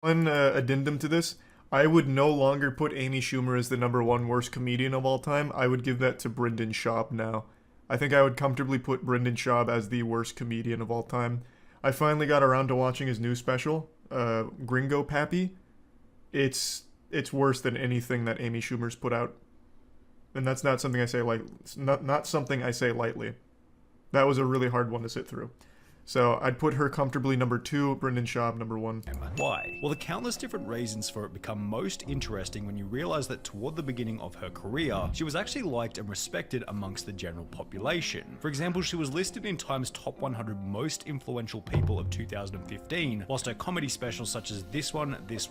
One addendum to this, I would no longer put Amy Schumer as the #1 worst comedian of all time. I would give that to Brendan Schaub now. I think I would comfortably put Brendan Schaub as the worst comedian of all time. I finally got around to watching his new special, Gringo Pappy. It's worse than anything that Amy Schumer's put out, and that's not something I say not something I say lightly. That was a really hard one to sit through. So I'd put her comfortably #2, Brendan Schaub #1. Why? Well, the countless different reasons for it become most interesting when you realize that toward the beginning of her career, she was actually liked and respected amongst the general population. For example, she was listed in Time's top 100 most influential people of 2015, whilst her comedy specials such as this one, and this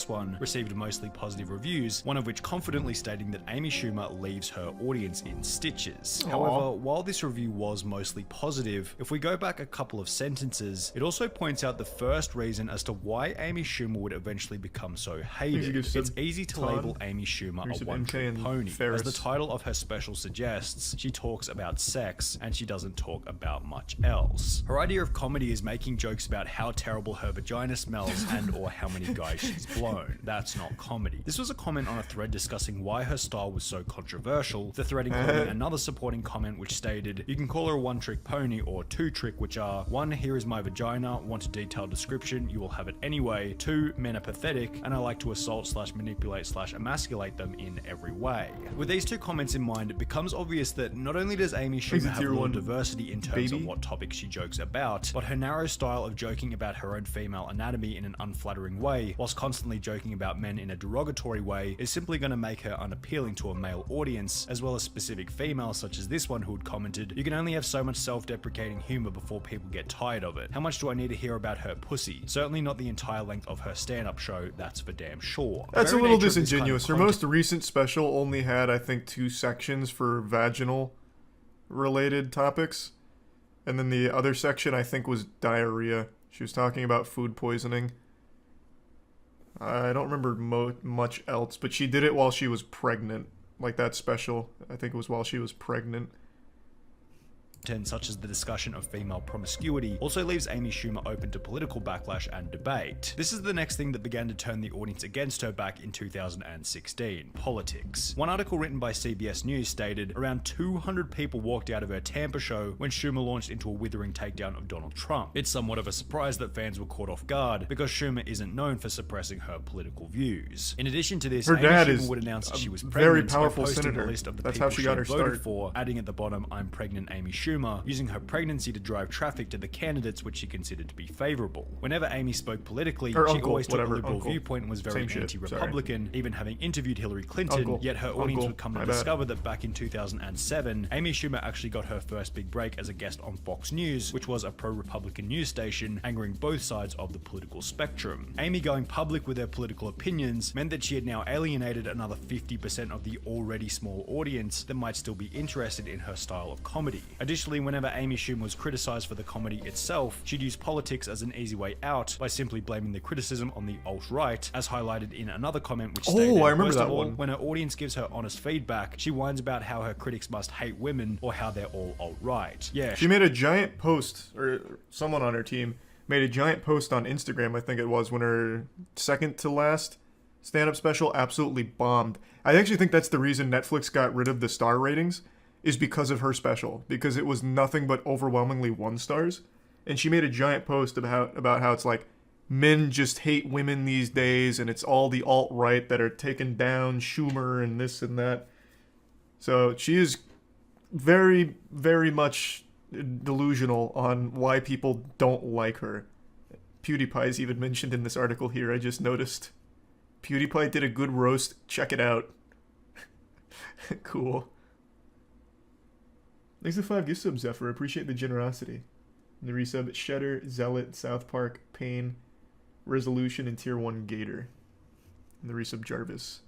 one received mostly positive reviews, one of which confidently stating that Amy Schumer leaves her audience in stitches. Aww. However, while this review was mostly positive, if we go back a couple of sentences, it also points out the first reason as to why Amy Schumer would eventually become so hated. It's easy to label Amy Schumer a one-trick pony. As the title of her special suggests, she talks about sex and she doesn't talk about much else. Her idea of comedy is making jokes about how terrible her vagina smells and or how many guys she's blown. That's not comedy. This was a comment on a thread discussing why her style was so controversial, the thread including another supporting comment which stated, you can call her a one-trick pony or two-trick, which are 1. Here is my vagina. Want a detailed description? You will have it anyway. 2. Men are pathetic, and I like to assault / manipulate / emasculate them in every way. With these two comments in mind, it becomes obvious that not only does Amy Schumer have a lot of diversity in terms of what topics she jokes about, but her narrow style of joking about her own female anatomy in an unflattering way, whilst constantly joking about men in a derogatory way, is simply going to make her unappealing to a male audience, as well as specific females such as this one who had commented, you can only have so much self-deprecating humor before people get tired of it. How much do I need to hear about her pussy? Certainly not the entire length of her stand-up show, that's for damn sure. That's a little disingenuous. Her most recent special only had, I think, 2 sections for vaginal related topics. And then the other section, I think, was diarrhea. She was talking about food poisoning. I don't remember much else, but she did it while she was pregnant. Like that special, I think it was while she was pregnant. Such as the discussion of female promiscuity, also leaves Amy Schumer open to political backlash and debate. This is the next thing that began to turn the audience against her back in 2016, politics. One article written by CBS News stated, around 200 people walked out of her Tampa show when Schumer launched into a withering takedown of Donald Trump. It's somewhat of a surprise that fans were caught off guard, because Schumer isn't known for suppressing her political views. In addition to this, her Amy dad Schumer is would announce that she was very pregnant, powerful posting senator. the list of the That's people how she got her voted start. for, adding at the bottom, I'm pregnant Amy Schumer, using her pregnancy to drive traffic to the candidates which she considered to be favorable. Whenever Amy spoke politically, she always took a liberal viewpoint and was very anti-Republican, even having interviewed Hillary Clinton, yet her audience would come to discover that back in 2007, Amy Schumer actually got her first big break as a guest on Fox News, which was a pro-Republican news station, angering both sides of the political spectrum. Amy going public with her political opinions meant that she had now alienated another 50% of the already small audience that might still be interested in her style of comedy. Additionally, whenever Amy Schumer was criticized for the comedy itself, she'd use politics as an easy way out by simply blaming the criticism on the alt-right, as highlighted in another comment which stated, I remember most that of all, one. when her audience gives her honest feedback, she whines about how her critics must hate women or how they're all alt-right. Yeah, she made a giant post, or someone on her team made a giant post on Instagram, I think it was, when her second to last stand-up special absolutely bombed. I actually think that's the reason Netflix got rid of the star ratings, is because of her special, because it was nothing but overwhelmingly 1 stars. And she made a giant post about how it's like men just hate women these days, and it's all the alt-right that are taking down Schumer and this and that. So she is very, very much delusional on why people don't like her. PewDiePie's even mentioned in this article here, I just noticed. PewDiePie did a good roast, check it out. Cool. Thanks to 5 gift subs, Zephyr. Appreciate the generosity. And the resub, Shedder, Zealot, South Park, Pain, Resolution, and Tier 1 Gator. And the resub, Jarvis.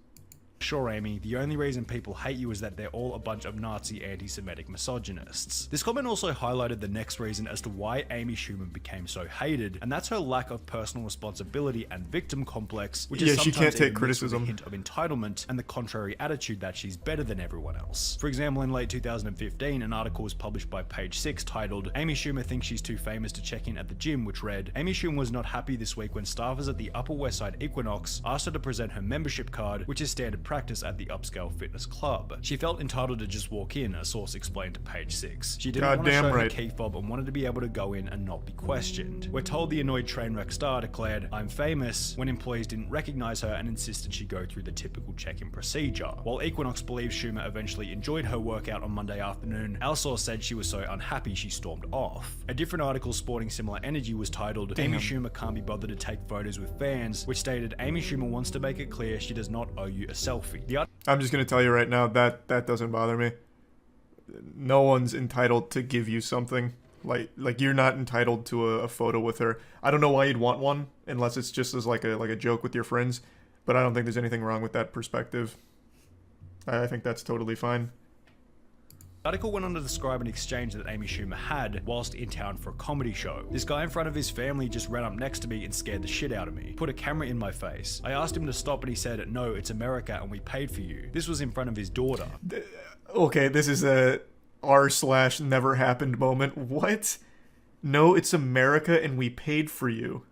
Sure, Amy, the only reason people hate you is that they're all a bunch of Nazi anti-Semitic misogynists. This comment also highlighted the next reason as to why Amy Schumer became so hated, and that's her lack of personal responsibility and victim complex, which is sometimes she can't take even mixed with a criticism. hint of entitlement and the contrary attitude that she's better than everyone else. For example, in late 2015, an article was published by Page 6 titled, "Amy Schumer thinks she's too famous to check in at the gym," which read, "Amy Schumer was not happy this week when staffers at the Upper West Side Equinox asked her to present her membership card, which is standard practice at the upscale fitness club. She felt entitled to just walk in," a source explained to Page 6. "She didn't want to show her key fob and wanted to be able to go in and not be questioned." We're told the annoyed trainwreck star declared, "I'm famous," when employees didn't recognize her and insisted she go through the typical check-in procedure. While Equinox believes Schumer eventually enjoyed her workout on Monday afternoon, our source said she was so unhappy she stormed off. A different article sporting similar energy was titled, "Amy Schumer can't be bothered to take photos with fans," which stated, "Amy Schumer wants to make it clear she does not owe you a selfie." I'm just gonna tell you right now that doesn't bother me. No one's entitled to give you something. Like you're not entitled to a photo with her. I don't know why you'd want one unless it's just as like a joke with your friends, but I don't think there's anything wrong with that perspective. I think that's totally fine. The article went on to describe an exchange that Amy Schumer had whilst in town for a comedy show. "This guy in front of his family just ran up next to me and scared the shit out of me. Put a camera in my face. I asked him to stop and he said, 'No, it's America and we paid for you.' This was in front of his daughter." Okay, this is a r/never happened moment. What? "No, it's America and we paid for you."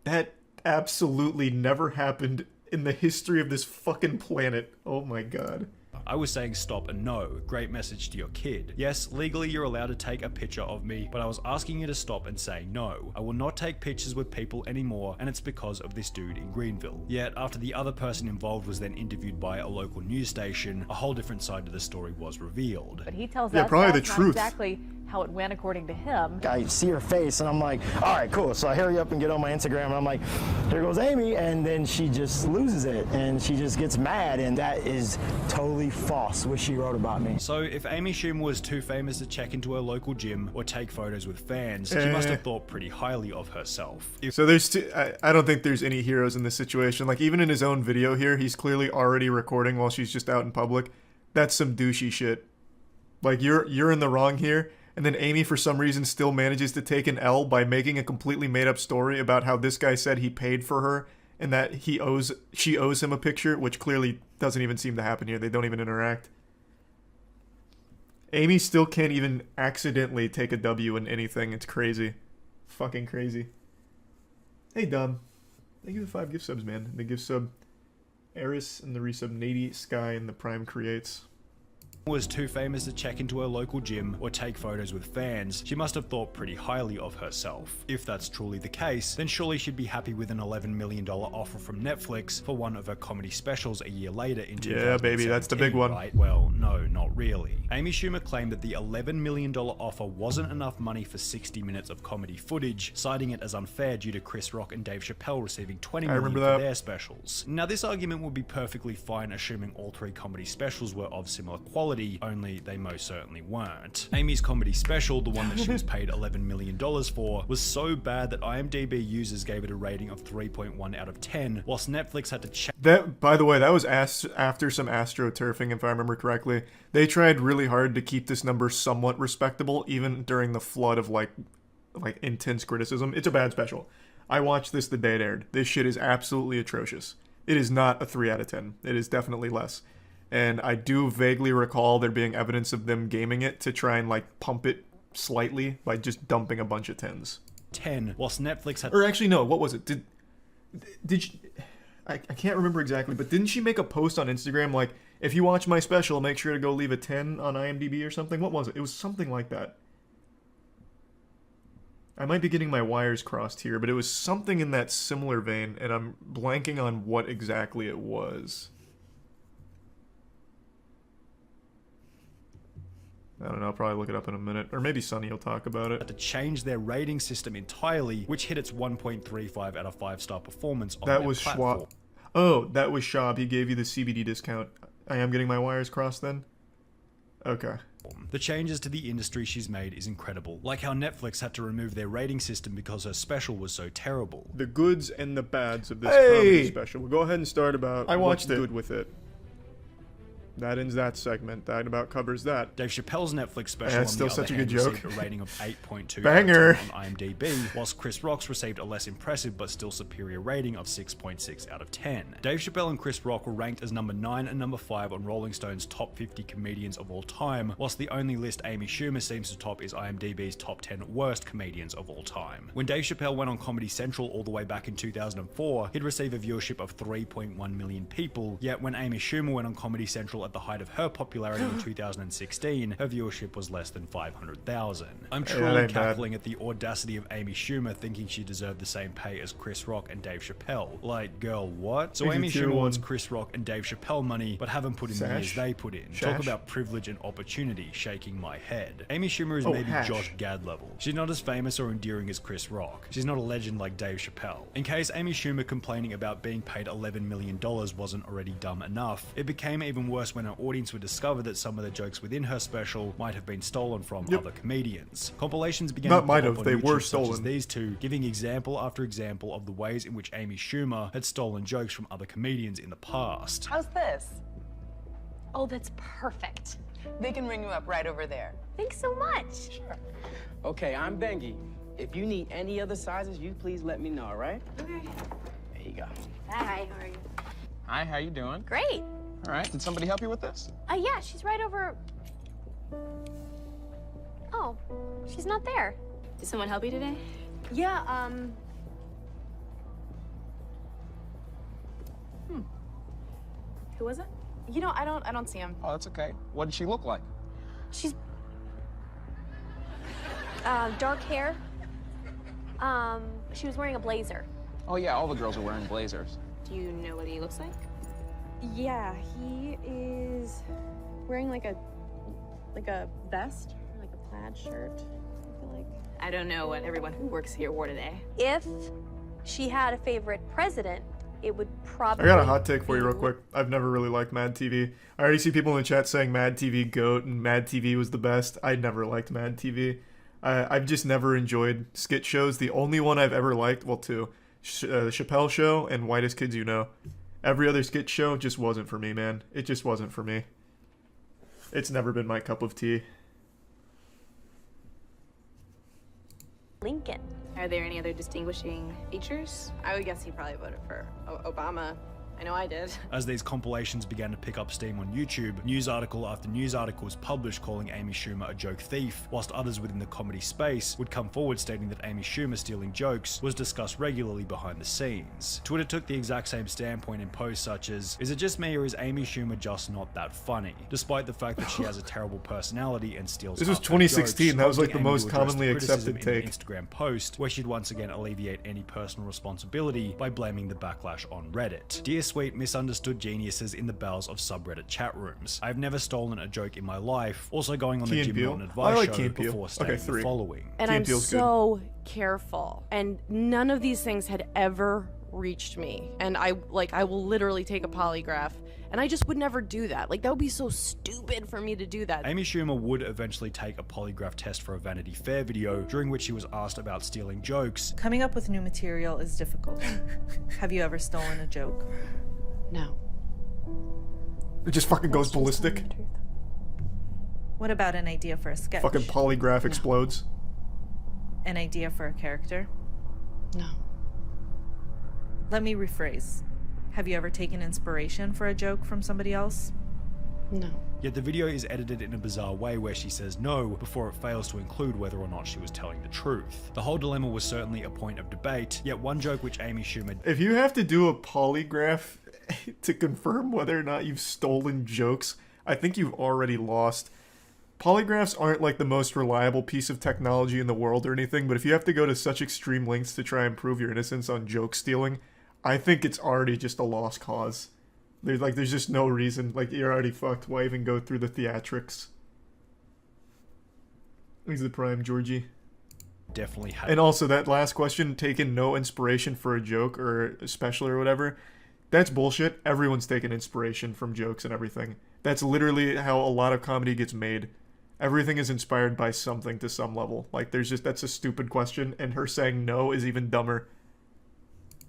That absolutely never happened in the history of this fucking planet. Oh my god. "I was saying stop and no. Great message to your kid. Yes, legally you're allowed to take a picture of me, but I was asking you to stop and saying no. I will not take pictures with people anymore, and it's because of this dude in Greenville." Yet, after the other person involved was then interviewed by a local news station, a whole different side to the story was revealed. But he tells us probably that's the truth. Not exactly how it went according to him. I see her face and I'm like, all right, cool. So I hurry up and get on my Instagram and I'm like, here goes Amy, and then she just loses it and she just gets mad, and that is totally false what she wrote about me. So if Amy Schumer was too famous to check into her local gym or take photos with fans, she must have thought pretty highly of herself. So there's I don't think there's any heroes in this situation. Like, even in his own video here, he's clearly already recording while she's just out in public. That's some douchey shit. Like, you're in the wrong here. And then Amy, for some reason, still manages to take an L by making a completely made-up story about how this guy said he paid for her and that she owes him a picture, which clearly doesn't even seem to happen here. They don't even interact. Amy still can't even accidentally take a W in anything. It's crazy. Fucking crazy. Hey, Dom. Thank you for the 5 gift subs, man. The gift sub, Eris, and the resub, Nady, Sky, and the Prime Creates. Was too famous to check into her local gym or take photos with fans, she must have thought pretty highly of herself. If that's truly the case, then surely she'd be happy with an $11 million offer from Netflix for one of her comedy specials a year later in 2017. Yeah, baby, that's the big one. Right? Well, no, not really. Amy Schumer claimed that the $11 million offer wasn't enough money for 60 minutes of comedy footage, citing it as unfair due to Chris Rock and Dave Chappelle receiving $20 million for their specials. Now, this argument would be perfectly fine assuming all 3 comedy specials were of similar quality, only they most certainly weren't. Amy's comedy special, the one that she was paid $11 million for, was so bad that IMDb users gave it a rating of 3.1 out of 10, whilst Netflix had to check. That, by the way, that was after some astroturfing, if I remember correctly. They tried really hard to keep this number somewhat respectable, even during the flood of like intense criticism. It's a bad special. I watched this the day it aired. This shit is absolutely atrocious. It is not a 3 out of 10. It is definitely less. And I do vaguely recall there being evidence of them gaming it to try and like pump it slightly by just dumping a bunch of 10s. 10, whilst Netflix had. Or actually, no. What was it? Did she, I can't remember exactly, but didn't she make a post on Instagram like, if you watch my special, make sure to go leave a 10 on IMDb or something? What was it? It was something like that. I might be getting my wires crossed here, but it was something in that similar vein, and I'm blanking on what exactly it was. I don't know, I'll probably look it up in a minute. Or maybe Sonny will talk about it. To change their rating system entirely, which hit its 1.35 out of 5-star performance on that their was platform. Schwab. Oh, that was Schwab. He gave you the CBD discount. I am getting my wires crossed then? Okay. The changes to the industry she's made is incredible, like how Netflix had to remove their rating system because her special was so terrible. The goods and the bads of this comedy special. We'll go ahead and start about what's good with it. That ends that segment. That about covers that. Dave Chappelle's Netflix special on the other hand received a rating of 8.2 Banger. on IMDb, whilst Chris Rock's received a less impressive but still superior rating of 6.6 out of 10. Dave Chappelle and Chris Rock were ranked as number 9 and number 5 on Rolling Stone's top 50 comedians of all time, whilst the only list Amy Schumer seems to top is IMDb's top 10 worst comedians of all time. When Dave Chappelle went on Comedy Central all the way back in 2004, he'd receive a viewership of 3.1 million people, yet when Amy Schumer went on Comedy Central at the height of her popularity in 2016, her viewership was less than 500,000. I'm truly cackling at the audacity of Amy Schumer thinking she deserved the same pay as Chris Rock and Dave Chappelle. Like, girl, what? So Amy Schumer wants Chris Rock and Dave Chappelle money, but haven't put in the years they put in. Talk about privilege and opportunity, shaking my head. Amy Schumer is maybe Josh Gad level. She's not as famous or endearing as Chris Rock. She's not a legend like Dave Chappelle. In case Amy Schumer complaining about being paid $11 million wasn't already dumb enough, it became even worse when her audience would discover that some of the jokes within her special might have been stolen from other comedians. Compilations began to pop up on YouTube, such as these two, giving example after example of the ways in which Amy Schumer had stolen jokes from other comedians in the past. How's this? Oh, that's perfect. They can ring you up right over there. Thanks so much. Sure. Okay, I'm Bengi. If you need any other sizes, you please let me know, all right? Okay. There you go. Hi, how are you? Hi, how you doing? Great. All right, did somebody help you with this? Yeah, she's right over... Oh, she's not there. Did someone help you today? Yeah, Who was it? you know, I don't see him. Oh, that's okay. What did she look like? She's... dark hair. She was wearing a blazer. Oh yeah, all the girls are wearing blazers. Do you know what he looks like? Yeah, he is wearing like a vest, or like a plaid shirt, I feel like. I don't know what everyone who works here wore today. If she had a favorite president, it would probably... I got a hot take for you real quick. I've never really liked Mad TV. I already see people in the chat saying Mad TV GOAT and Mad TV was the best. I never liked Mad TV. I've just never enjoyed skit shows. The only one I've ever liked, well, two, the Chappelle Show and Whitest Kids You Know. Every other skit show just wasn't for me, man. It just wasn't for me. It's never been my cup of tea. Lincoln. Are there any other distinguishing features? I would guess he probably voted for Obama. I know I did. As these compilations began to pick up steam on YouTube, news article after news article was published calling Amy Schumer a joke thief, whilst others within the comedy space would come forward stating that Amy Schumer stealing jokes was discussed regularly behind the scenes. Twitter took the exact same standpoint in posts such as, "Is it just me or is Amy Schumer just not that funny?" Despite the fact that she has a terrible personality and steals This was half her 2016, jokes, that was like the Amy most to address commonly the criticism accepted in an take. Instagram post where she'd once again alleviate any personal responsibility by blaming the backlash on Reddit. Dear sweet misunderstood geniuses in the bowels of subreddit chat rooms. I've never stolen a joke in my life. Also going on the Jim Norton advice show before stating the following. And I'm so careful. And none of these things had ever reached me. And I will literally take a polygraph. And I just would never do that. Like, that would be so stupid for me to do that. Amy Schumer would eventually take a polygraph test for a Vanity Fair video, during which she was asked about stealing jokes. Coming up with new material is difficult. Have you ever stolen a joke? No. It just fucking goes ballistic. What about an idea for a sketch? Fucking polygraph explodes. An idea for a character? No. Let me rephrase. Have you ever taken inspiration for a joke from somebody else? No. Yet the video is edited in a bizarre way where she says no before it fails to include whether or not she was telling the truth. The whole dilemma was certainly a point of debate, yet one joke which Amy Schumer... If you have to do a polygraph to confirm whether or not you've stolen jokes, I think you've already lost. Polygraphs aren't like the most reliable piece of technology in the world or anything, but if you have to go to such extreme lengths to try and prove your innocence on joke stealing, I think it's already just a lost cause. There's just no reason. Like, you're already fucked. Why even go through the theatrics? He's the prime, Georgie. Definitely had. And also, that last question, taking no inspiration for a joke or a special or whatever, that's bullshit. Everyone's taking inspiration from jokes and everything. That's literally how a lot of comedy gets made. Everything is inspired by something to some level. Like, that's a stupid question, and her saying no is even dumber.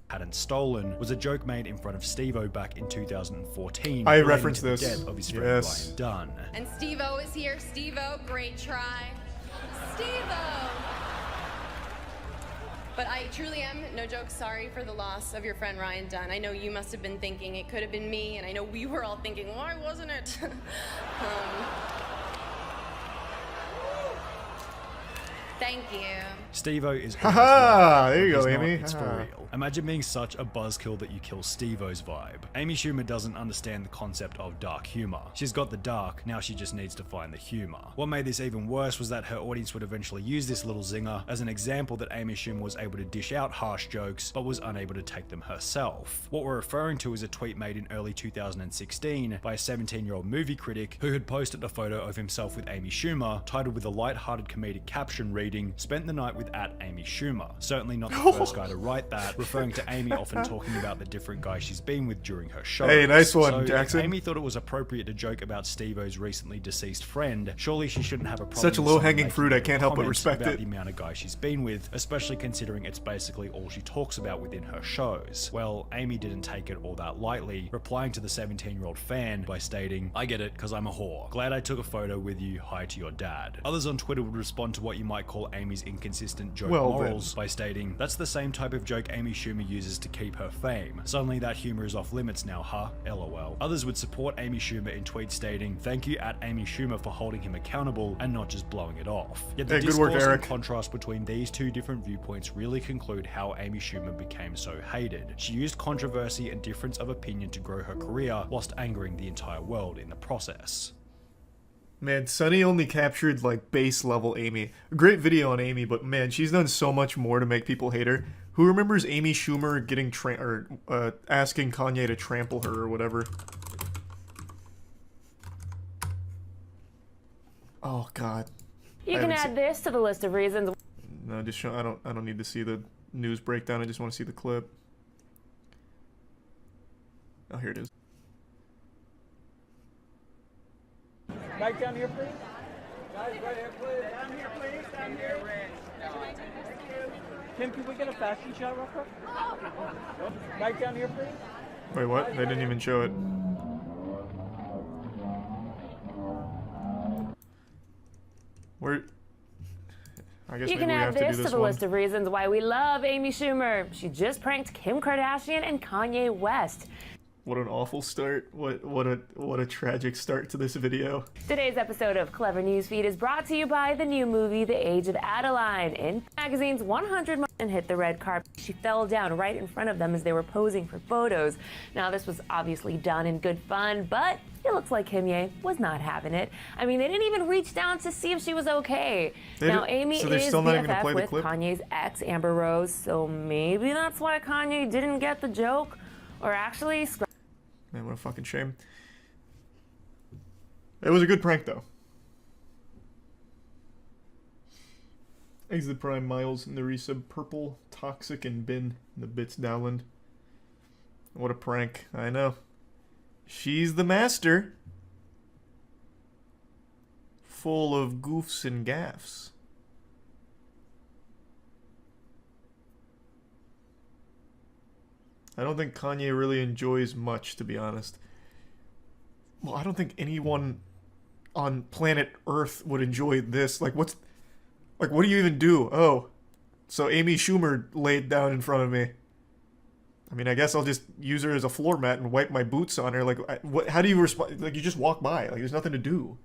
Hadn't stolen was a joke made in front of Steve-O back in 2014. I relating referenced to the this. death of his friend Yes. Ryan Dunn. And Steve-O is here. Steve-O, great try. Steve-O! But I truly am, no joke, sorry for the loss of your friend Ryan Dunn. I know you must have been thinking it could have been me, and I know we were all thinking, why wasn't it? Thank you. Steve-O is Haha, there you He's go, not, Amy. It's for real. Imagine being such a buzzkill that you kill Steve-O's vibe. Amy Schumer doesn't understand the concept of dark humor. She's got the dark, now she just needs to find the humor. What made this even worse was that her audience would eventually use this little zinger as an example that Amy Schumer was able to dish out harsh jokes, but was unable to take them herself. What we're referring to is a tweet made in early 2016 by a 17-year-old movie critic who had posted a photo of himself with Amy Schumer, titled with a light-hearted comedic caption reading, "Spent the night with @Amy Schumer." Certainly not the first guy to write that, referring to Amy often talking about the different guys she's been with during her shows. Hey, nice one, so Jackson. If Amy thought it was appropriate to joke about Steve-O's recently deceased friend, surely she shouldn't have a problem. Such a with low-hanging someone fruit, making I can't help but comments respect about it. the amount of guys she's been with, especially considering it's basically all she talks about within her shows. Well, Amy didn't take it all that lightly, replying to the 17-year-old fan by stating, "I get it, cause I'm a whore. Glad I took a photo with you, hi to your dad." Others on Twitter would respond to what you might call Amy's inconsistent joke morals by stating, "That's the same type of joke Amy Schumer uses to keep her fame. Suddenly that humor is off limits now, huh? LOL." Others would support Amy Schumer in tweets stating, "Thank you @Amy Schumer for holding him accountable and not just blowing it off." Yet the Hey, good work, discourse Eric. and contrast between these two different viewpoints really conclude how Amy Schumer became so hated. She used controversy and difference of opinion to grow her career, whilst angering the entire world in the process. Man, Sunny only captured, like, base level Amy. A great video on Amy, but man, she's done so much more to make people hate her. Who remembers Amy Schumer getting asking Kanye to trample her or whatever? Oh God. You can add this to the list of reasons. No, just show. I don't need to see the news breakdown. I just want to see the clip. Oh, here it is. Right down here, please. Guys, right here, please. Down here, please. Down here. Kim, can we get a fashion shot real quick? Right down here, please. Wait, what? They didn't even show it. Where? I guess You maybe can we add have to do this to this the one. list of reasons why we love Amy Schumer. She just pranked Kim Kardashian and Kanye West. What an awful start. What a tragic start to this video. Today's episode of Clever Newsfeed is brought to you by the new movie, The Age of Adeline. In magazine's 100 and hit the red carpet. She fell down right in front of them as they were posing for photos. Now, this was obviously done in good fun, but it looks like Kimye was not having it. I mean, they didn't even reach down to see if she was okay. Now, Amy so they're is still not even gonna BFF play the with clip? Kanye's ex, Amber Rose, so maybe that's why Kanye didn't get the joke. Or actually, Man, what a fucking shame. It was a good prank, though. Exit Prime, Miles, and the resub, Purple, Toxic, and Bin, and the Bits Dowland. What a prank. I know. She's the master. Full of goofs and gaffs. I don't think Kanye really enjoys much, to be honest. Well, I don't think anyone on planet Earth would enjoy this. Like, what do you even do? Oh, so Amy Schumer laid down in front of me. I mean, I guess I'll just use her as a floor mat and wipe my boots on her. Like, how do you respond? Like, you just walk by. Like, there's nothing to do.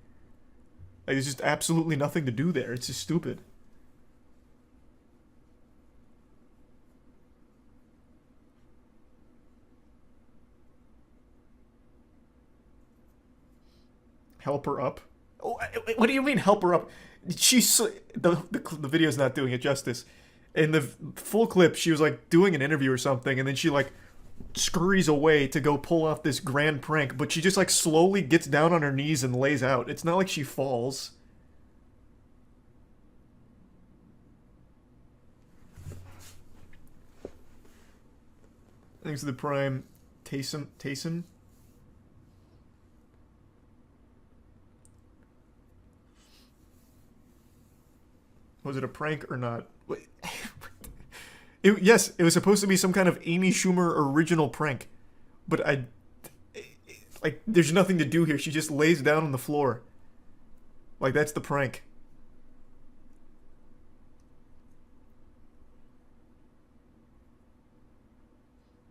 Like, there's just absolutely nothing to do there. It's just stupid. Help her up? Oh, what do you mean help her up? She's the video's not doing it justice. In the full clip, she was like doing an interview or something, and then she like scurries away to go pull off this grand prank, but she just like slowly gets down on her knees and lays out. It's not like she falls. Thanks to the Prime, Taysom. Was it a prank or not? Yes, it was supposed to be some kind of Amy Schumer original prank. But like, there's nothing to do here. She just lays down on the floor. Like, that's the prank.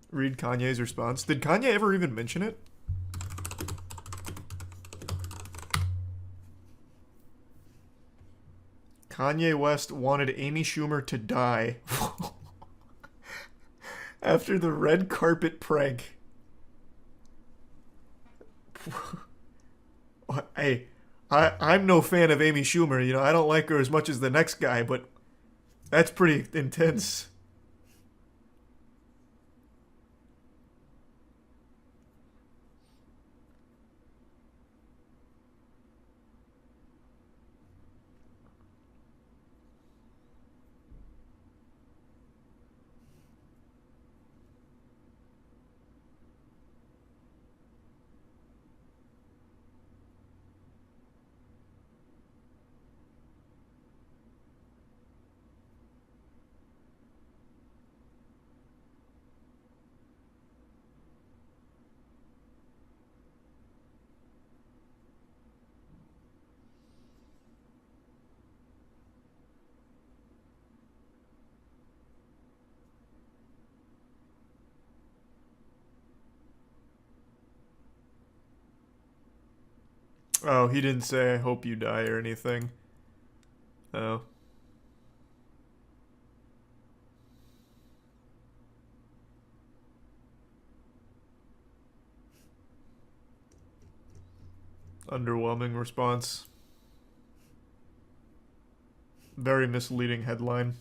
Read Kanye's response. Did Kanye ever even mention it? Kanye West wanted Amy Schumer to die after the red carpet prank. Hey, I'm no fan of Amy Schumer. You know, I don't like her as much as the next guy, but that's pretty intense. Oh, he didn't say I hope you die or anything. Oh. Underwhelming response. Very misleading headline.